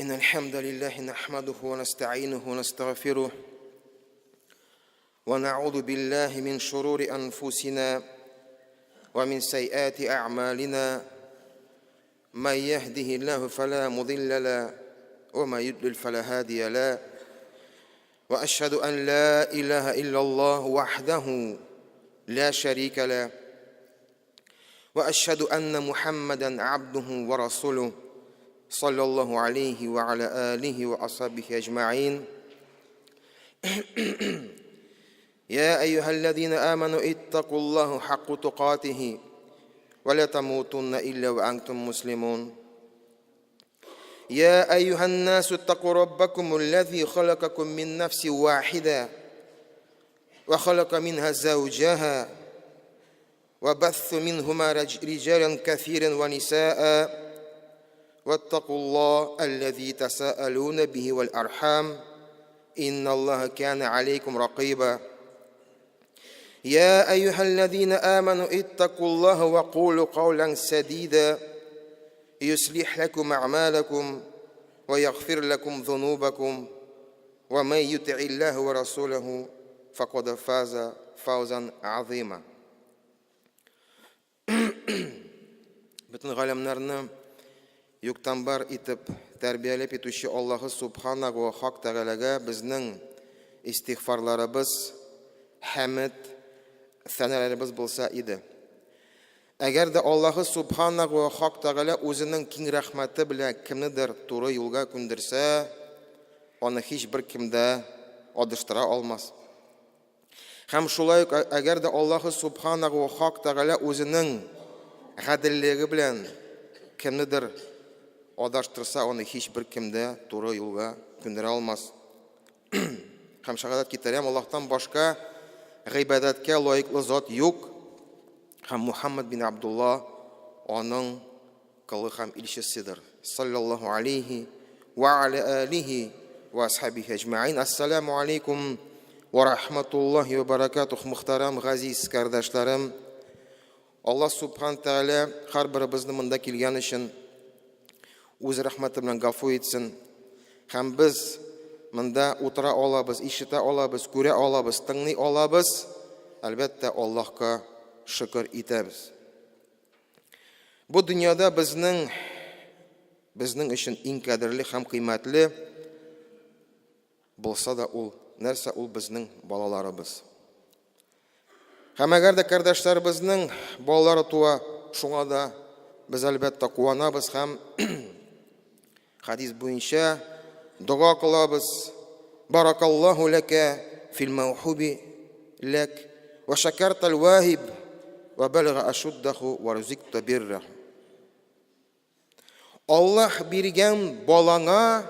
إن الحمد لله نحمده ونستعينه ونستغفره ونعوذ بالله من شرور أنفسنا ومن سيئات أعمالنا من يهده الله فلا مضل له وما يضلل فلا هادي له وأشهد أن لا إله إلا الله وحده لا شريك له وأشهد أن محمدا عبده ورسوله صلى الله عليه وعلى آله وأصحابه أجمعين يا أيها الذين آمنوا اتقوا الله حق تقاته ولا تموتن إلا وأنتم مسلمون يا أيها الناس اتقوا ربكم الذي خلقكم من نفس واحدة وخلق منها زوجها وبث منهما رجالا كثيرا ونساء واتقوا الله الذي تساءلون به والأرحام إن الله كان عليكم رقيبا يا أيها الذين آمنوا اتقوا الله وقولوا قولا سديدا يصلح لكم أعمالكم ويغفر لكم ذنوبكم ومن يطع الله ورسوله فقد فاز فوزا عظيما. Bütün галимнарны юктан бар итеп тәрбияләп итүче Аллаһы Субханаху ва Хак Тәгаләгә безнең истигъфарларыбыз, хәмд, сәналарыбыз булса иде. Әгәр дә Аллаһы Субханаху ва Хак Тәгалә үзенең киң рәхмәте белән кемнедер туры юлга күндерсә, аны һичбер кем дә адыштыра алмас. Һәм шулай ук әгәр дә Аллаһы Субханаху ва Хак Тәгалә үзенең гаделлеге белән кемнедер адаштырса, аны һичбер кем дә туры юлга күндерә алмас. Һәм шаһадат китерәм, Аллаһтан башка гыйбадәткә лаеклы зат юк. Һәм Мухаммад бин Абдулла аның кылы һәм илчеседер. Саллаллаху алейхи ва аля алихи ва асхабихи аҗмаин. Ассаламу алейкум ва рахматуллахи ва баракатух. Мөхтәрәм газиз кардәшләрем, Аллаһ Субхан Тәгалә һәрберебезне монда килгән өчен үз рәхмәте белән гафу итсен. Һәм без монда утыра алабыз, ишетә алабыз, күрә алабыз, тыңлый алабыз. Әлбәттә, Аллаһка шөкер итәбез. Бу дөньяда безнең өчен иң кадерле һәм кыйммәтле булса да ул нәрсә? Ул безнең балаларыбыз. Һәм әгәр дә кардәшләребезнең балалары туа, шуңа да без әлбәттә куанабыз һәм хадис буенча дуа кылабыз. Баракаллаху лака фил мауһуби лак ва шакартал вахиб ва балага ашуддаху ва рузикта биррах. Аллаһ биргән балаңа,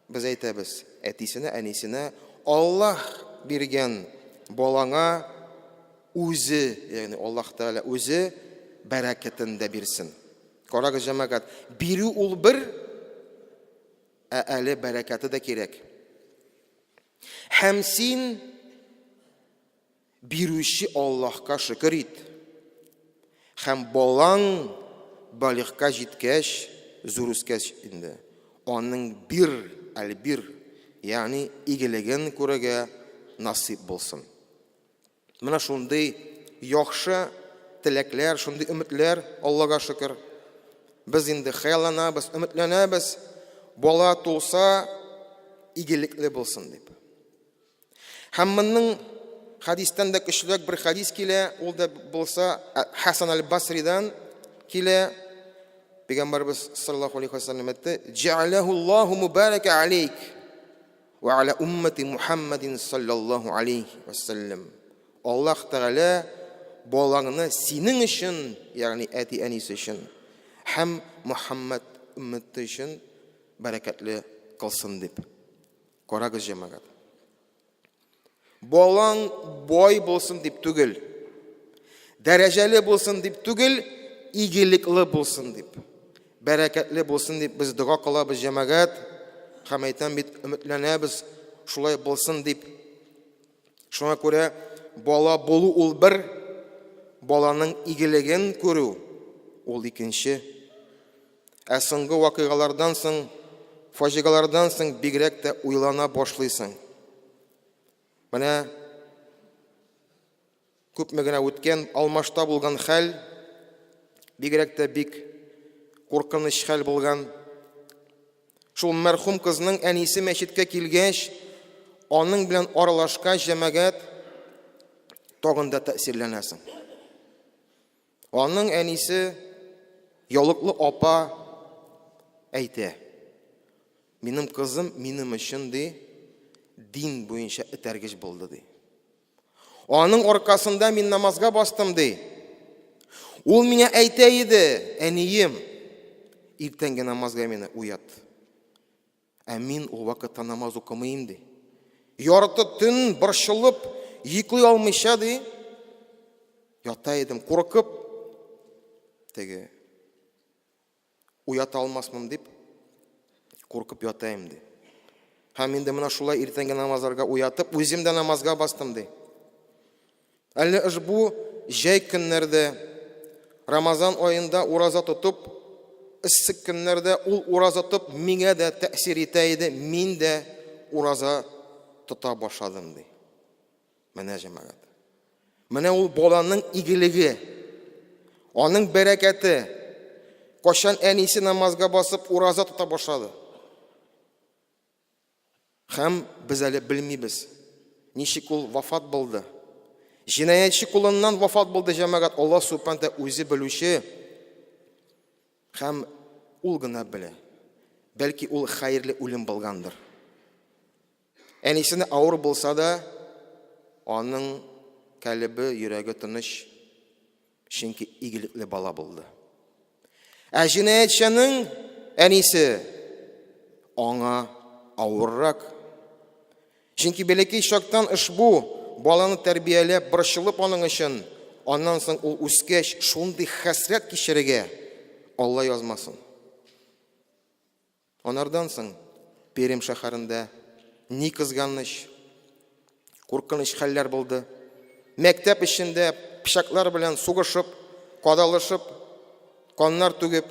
без әйтәбез, әтисенә, әнисенә, Аллаһ биргән балаңа үзе, ягъни Аллаһ Тәгалә үзе бәрәкәтен дә бирсен. Карагыз, җәмәгать, бирү ул бер, әле бәрәкәте дә кирәк. Һәм син бирүче Аллаһка шөкер ит. Һәм балаң балигъка җиткәч, зур үскәч инде, аның бир, ягъни игелеген күрергә насип булсын. Менә шундый яхшы теләкләр, шундый өметләр, Аллаһка шөкер. Без инде хыялланабыз, өметләнәбез, бала тулса игелекле булсын дип. Һәм моның хадистән дә көчлерәк бер хадис килә, ул да булса Хасан аль-Басридан килә. Пәйгамбәрбез саллаллаху алейхи ва саллям әйтте: "Җа'алаху Аллаһу мубарака алейк ва аля уммати Мухаммадин саллаллаху алейхи ва саллям." Аллаһ Тәгалә балаңны синең өчен, ягъни әти-әнисе өчен, һәм Мухаммад умматы өчен бәрәкәтле кылсын дип. Карагыз, җәмәгать. Балаң бай булсын дип түгел, дәрәҗәле булсын дип түгел, игелекле булсын дип, бәрәкәтле булсын дип без дуа кылабыз, җәмәгать. Һәм әйтәм бит, өметләнәбез, шулай булсын дип. Шуңа күрә бала булу ул бер, баланың игелеген күрү ул икенче. Соңгы вакыйгалардан соң фаҗигалардан соң бигрәк тә уйлана башлыйсың. Менә күпме генә үткән алмашта булган хәл, бигрәк тә бик куркыныч хәл булган. Шул мәрхүм кызның әнисе мәчеткә килгәч, аның белән аралашкан җәмәгать тагын да тәэсирләнәсең. Аның әнисе ялыклы апа әйтә: "Минем кызым минем өчен дин буенча этәргеч булды", ди. Аның аркасында мин намазга бастым, ди. Ул миңа әйтә иде: "Әнием, иртәнге намазга мине уят". Ә мин ул вакытта намаз укымыйм, ди. Ярты төн борчылып, йоклый алмыйча, ди, ята идем, куркып, теге уята алмасмын дип, куркып ятайм, ди. Һәм инде менә шулай иртәнге намазларга уятып, үзем дә намазга бастым, ди. Әле бу җәй көннәрдә, Рамазан аенда ураза тотып, иссек көннәрдә ул ураза тотып миңа да тәэсир итә иде, мин дә ураза тота башладым, ди. Менә җәмәгать. Менә ул баланың игелеге, аның бәрәкәте, кашан әнисе намазга басып ураза тота башлады. Һәм без әле белмибез, ничек ул вафат булды. Җинаятчы кулыннан вафат булды җәмәгать. Алла субхана ва үзе белүче. Һәм ул гына белә. Бәлки ул хәерле үлем булгандыр. Әнисенә авыр булса да, аның калбы, йөрәге тыныч, чөнки игелекле бала булды. Ә җинаятчының әнисе аңа авыррак. Чөнки бәлки шактан ушбу баланы тәрбияләп, борчылып аның өчен, аннан соң ул үскәч шундый хәсрәт кичерергә Алла язмасын. Анардан соң Перем шәһәрендә ни кызганыч, куркыныч хәлләр булды. Мәктәп эчендә пычаклар белән сугышып, кадалышып, каннар түгеп,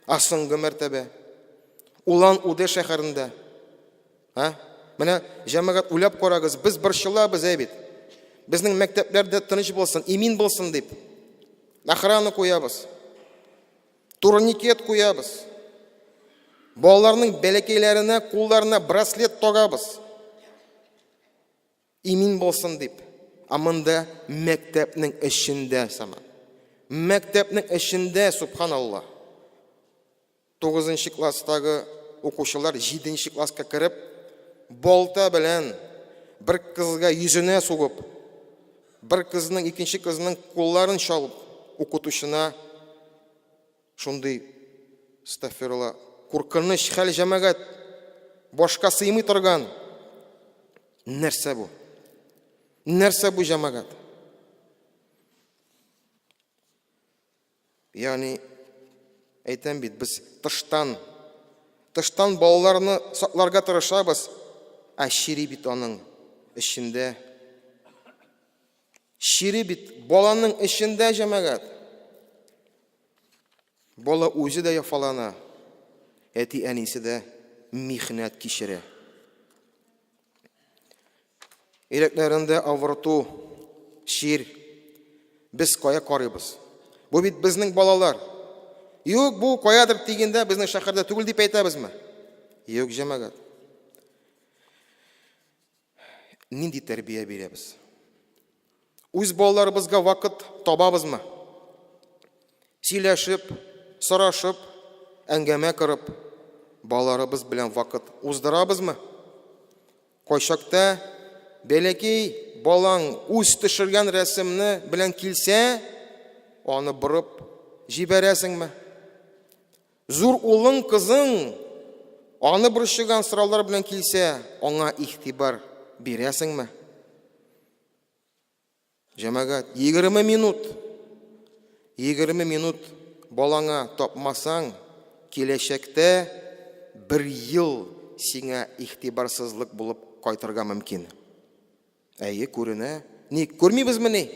асынгы мәртәбә Улан-Удэ шәһәрендә. Менә җәмәгать уйлап карагыз, без борчылабыз бит. Безнең мәктәпләрдә тыныч булсын, имин булсын дип. Охрана куябыз. Турникет куябыз. Балаларның бәләкәйләренә, кулларына браслет тагабыз. Имин булсын дип. Амында мәктәпнең эчендә сама. Мәктәпнең эчендә, субханаллах. 9-нчы класстагы укучылар 7-нчы класска кирип, болта белән бер кызга йөзенә сугып, бер кызның, икенче кызның кулларын чалып, укытучына шундый стафирла куркыныч хәл җәмәгать башка сыймый торган. Нәрсә бу? Нәрсә бу җәмәгать? Ягъни әйтәм бит, без тыштан балаларны сакларга тырышабыз, ә шири бит аның эчендә. Шири бит баланың эчендә җәмәгать. Бала үзе дә яфалана, әти әнисе дә михнәт кичерә. Йөрәкләрендә авырту, шир. Без кая карыйбыз? Бу бит безнең балалар. Юк, бу каядыр тигендә безнең шәһәрдә түгел дип әйтәбезме? Юк, җәмәгать. Нинди тәрбия бирәбез? Үз балаларыбызга вакыт табабызмы? Сөйләшеп, сорашып, әңгәмә корып, балаларыбыз белән вакыт уздырабызмы? Кайчакта бәләкәй балаң үз төшергән рәсемне белән килсә, аны борып җибәрәсеңме? Зур улың, кызың аны борчыган сораулар белән килсә, аңа игътибар бирәсеңме? Җәмәгать, 20 минут балаңа тапмасаң, киләчәктә 1 ел сиңа игътибарсызлык булып кайтырга мөмкин. Әйе, күренә. Ник күрмибезме ни?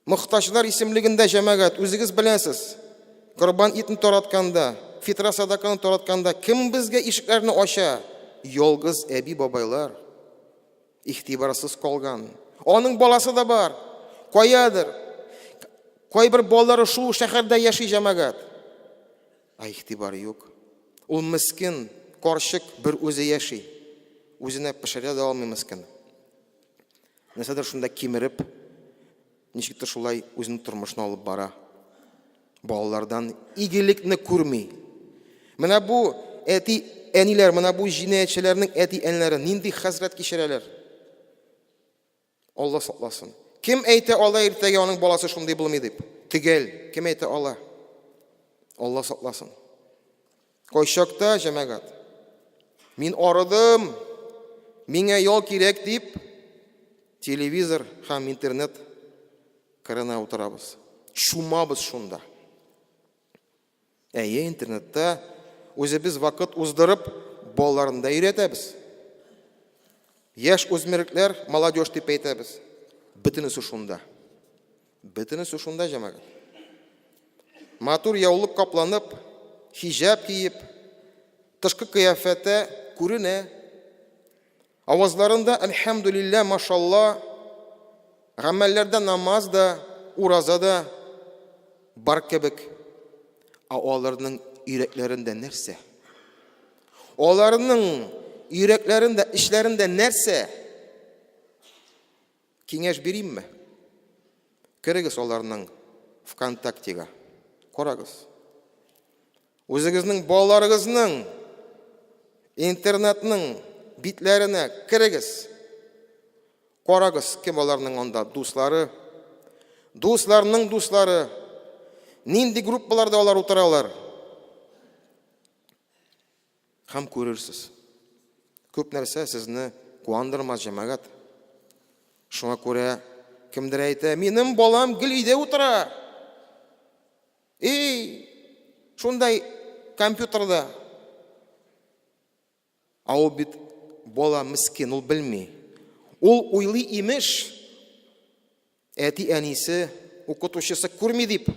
Мохтаҗлар исемлегендә җәмәгать, үзегез беләсез. Корбан итне таратканда, фитра садаканы таратканда кем безгә ишекләрне ача? Ялгыз әби бабайлар. Ихтибарсыз калган. Аның баласы да бар. Каядыр. Кайбер балалары шул шәһәрдә яши җәмәгать. Ихтибар юк. Ул мискин, карчык бер үзе яши. Үзенә пешерә дә алмый мискин. Нәрсәдер шунда кимереп, ничектер шулай үзенең тормышын алып бара. Балалардан игелекне күрми. Менә бу әти әниләр, менә бу җинаятьчеләрнең әти әниләре нинди хәсрәт кичерәләр. Алла сакласын. Кем әйтә ала иртәгә аның баласы шундый булмый дип? Тигел, кем әйтә ала? Алла сакласын. Кайчакта җәмәгать. Мин арыдым, миңа ял кирәк дип, телевизор һәм интернет кырына утырабыз. Шумабыз шунда. Интернетта үзебез вакыт уздырып, балаларны да өйрәтәбез. Яшь үсмерлекләр, молодежь дип әйтәбез. Бөтенесе шунда. Бөтенесе шунда җәмәгать. Матур яулык капланып, хиҗаб киеп, тышкы кыяфәттә күренә. Авазларында әлхәмдүлиллә, машалла, гамәлләрдә намаз да, ураза да бар кебек. Аларның йөрәкләрендә нәрсә? Аларның йөрәкләрендә, эшләрендә нәрсә? Киңәш биримме? Керегез аларның ВКонтактега. Карагыз. Үзегезнең балаларыгызның интернетның битләренә керегез. Карагыз, кем аларның анда дуслары? Дусларның дуслары. Нинди группаларда алар утыралар? Һәм күрерсез. Күп нәрсә сезне куандырмас җәмәгать. Шуңа күрә кемдер әйтә, минем балам гел өйдә утыра. Шундай компьютерда. Ул бит бала мискин, ул белми. Ул уйлый имеш, әти әнисе, укытучысы күрми дип.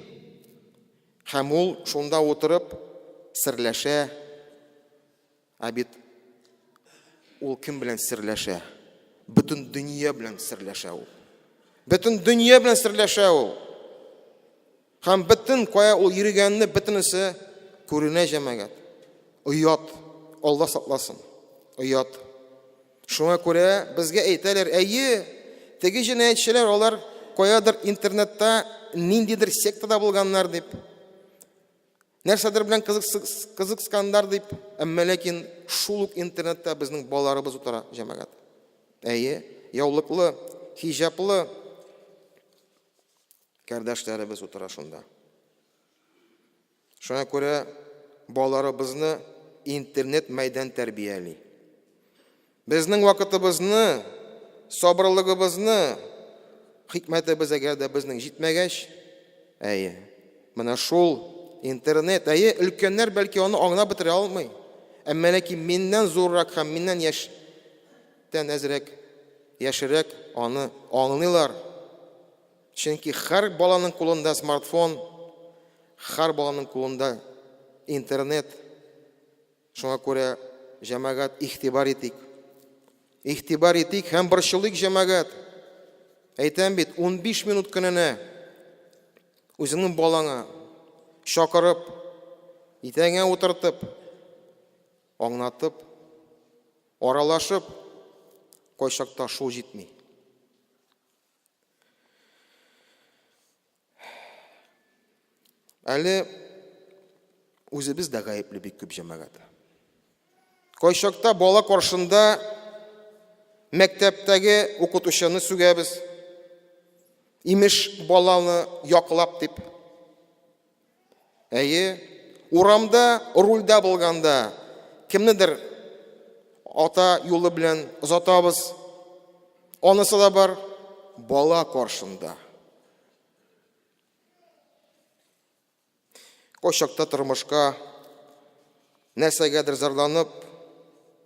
Һәм ул шунда утырып серләшә. Бит ул кем белән серләшә? Бөтен дөнья белән серләшә ул. Бөтен дөнья белән серләшә ул. Һәм бөтен кая ул йөргәнне бөтенесе күренә җәмәгать. Уят, Алла сакласын. Уят. Шуңа күрә безгә әйтәләр, теге җинаятьчеләр алар каядыр интернетта ниндидер сектада булганнар дип. Нәрсәдер белән кызыкскандар дип. Әмма ләкин шул ук интернетта безнең балаларыбыз утыра җәмәгать. Яулыклы, хиҗаплы кардәшләребез утыра шунда. Шуңа күрә балаларыбызны интернет мәйдан тәрбияли. Безнең вакытыбызны, сабырлыгыбызны, хикмәтебез әгәр дә безнең җитмәгәч, менә шул интернет, өлкәннәр бәлки аны аңлап бетерә алмый. Әмма ләкин миннән зуррак һәм миннән яшьтән әзрәк, яшерәк аны аңлыйлар. Чөнки һәр баланың кулында смартфон, һәр баланың кулында интернет. Шуңа күрә җәмәгать игътибар итик. Игътибар итик һәм борчылык җәмәгать. Әйтәм бит, 15 минут көненә үзеңнең балаңа шакырып, итәңә утыртып, аңлатып, аралашып, кайчакта шул җитми. Әле үзебез дә гаепле бик күп җәмәгать. Кайчакта бала каршында мәктәптәге укытучыны сүгәбез. Имеш баланы яклап дип. Урамда, рульда булганда кемнедер ата юлы белән озатабыз. Анысы да бар бала каршында. Кайчакта тормышка нәрсәгәдер зарланып,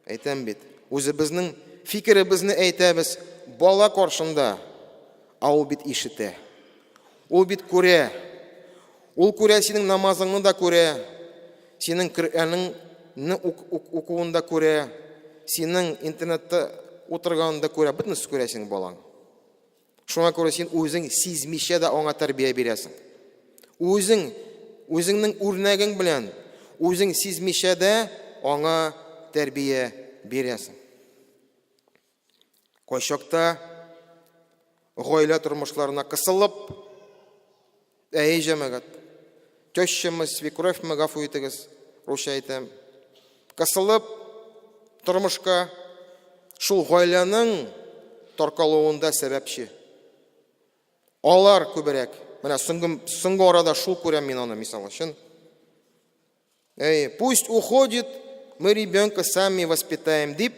әйтәм бит, үзебезнең фикеребезне әйтәбез бала каршында. Ул бит ишетә. Ул бит күрә. Ул күрә синең намазыңны да күрә. синең Коръәнне укуында күрә, синең интернетта утырганда күрә, бөтенесе күрә синең балаң. Шуңа күрә син үзең сизмичә дә аңа тәрбия бирәсең. Үзеңнең үрнәгең белән, үзең сизмичә дә аңа тәрбия бирәсең. Кайчакта гаилә тормышларына кысылып, җәмәгать, тещамы, свекровьмы, гафу итегез, русча әйтәм, кысылып тормышка шул гаиләнең таркалуында сәбәпче. Алар күбрәк. Менә соңгы арада шул күрәм мин аны мисал өчен. Пусть уходит, мы ребенка сами воспитаем дип,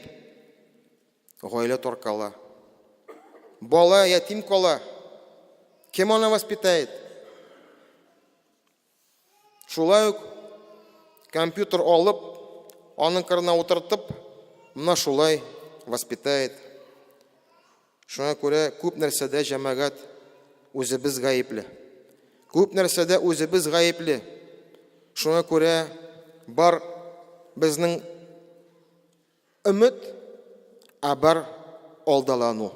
гаилә таркала. Бала ятим кала. Кем аны воспитает? Шулай ук компьютер алып, аның кырына утыртып, менә шулай воспитает. Шуңа күрә күп нәрсәдә җәмәгать үзебез гаепле. Күп нәрсәдә үзебез гаепле. Шуңа күрә бар безнең өмет, бар алдалану.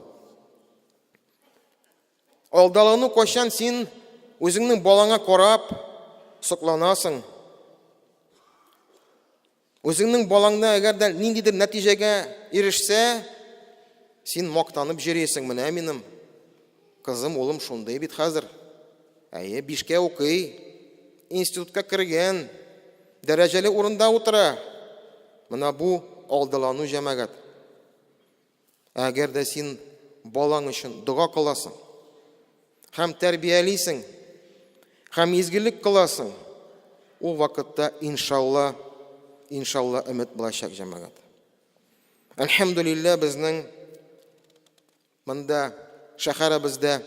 Алдалану кайчан син үзеңнең балаңа карап сокланасың. Үзеңнең балаңны әгәр дә ниндидер нәтиҗәгә ирешсә, син мактанып җөрисең. Менә минем кызым, улым шундый бит хәзер. 5-кә укый, институтка кергән, дәрәҗәле урында утыра. Менә бу алдалану җәмәгать. Әгәр дә син балаң өчен дуга кыласың, һәм тәрбиялисең, һәм изгелек кыласың, ул вакытта иншалла өмет булачак җәмәгать. Әлхәмдүлилләh, безнең монда шәһәребездә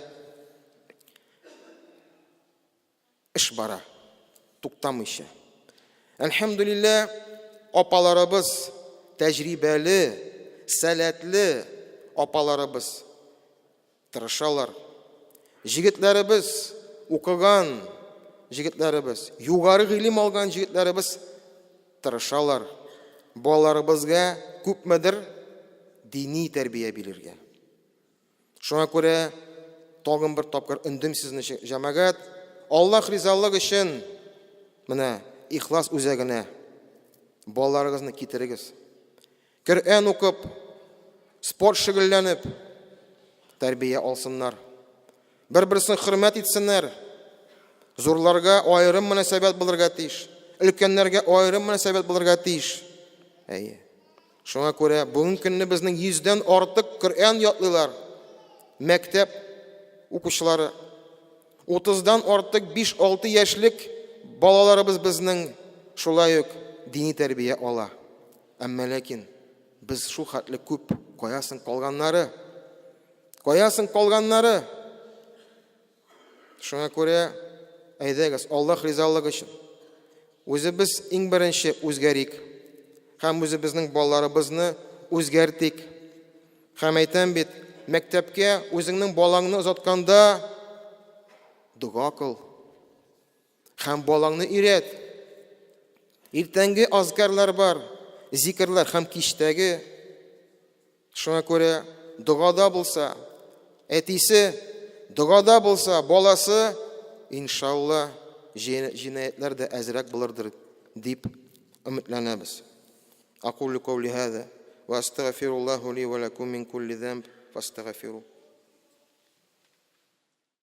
эш бара, туктамыйча. Әлхәмдүлилләh, апаларыбыз тәҗрибәле, сәләтле апаларыбыз тырышалар. Җегетләребез, укыган җегетләребез, югары гыйлем алган җегетләребез тырышалар. Балаларыбызга күпмедер дини тәрбия бирергә. Шуңа күрә тагын бер тапкыр өндем сезне җәмәгать, Аллаһ ризалыгы өчен менә ихлас үзәгенә балаларыгызны китерегез. Коръән укып, спорт шөгыльләнеп, тәрбия алсыннар. Бер-берсен хөрмәт итсеннәр. Зурларга аерым мөнәсәбәт булырга тиеш, өлкәннәргә аерым мөнәсәбәт булырга тиеш. Шуңа күрә бүгенге көнне безнең 100дән артык Коръән ятлыйлар. Мәктәп укучылары, 30дан артык 5-6 яшьлек балаларыбыз безнең шулай ук дини тәрбия ала. Әмма ләкин без шул хәтле күп каясын калганнары. Шуңа күрә әйдәгез, Аллаһ ризалыгы өчен үзебез иң беренче үзгәрик, һәм үзебезнең балаларыбызны үзгәртик. Һәм әйтәм бит, мәктәпкә үзеңнең балаңны озатканда дуга кыл. Һәм балаңны өйрәт. Иртәнге азкарлар бар, зикрлар һәм кичтәге. Шуңа күрә дугада булса, әтисе дугада булса, баласы иншалла җинаятьләр дә әзрәк булырдыр дип өметләнәбез. Aqulu qawli hadha wa astaghfirullahu li wa lakum min kulli dhanb fastaghfiruh.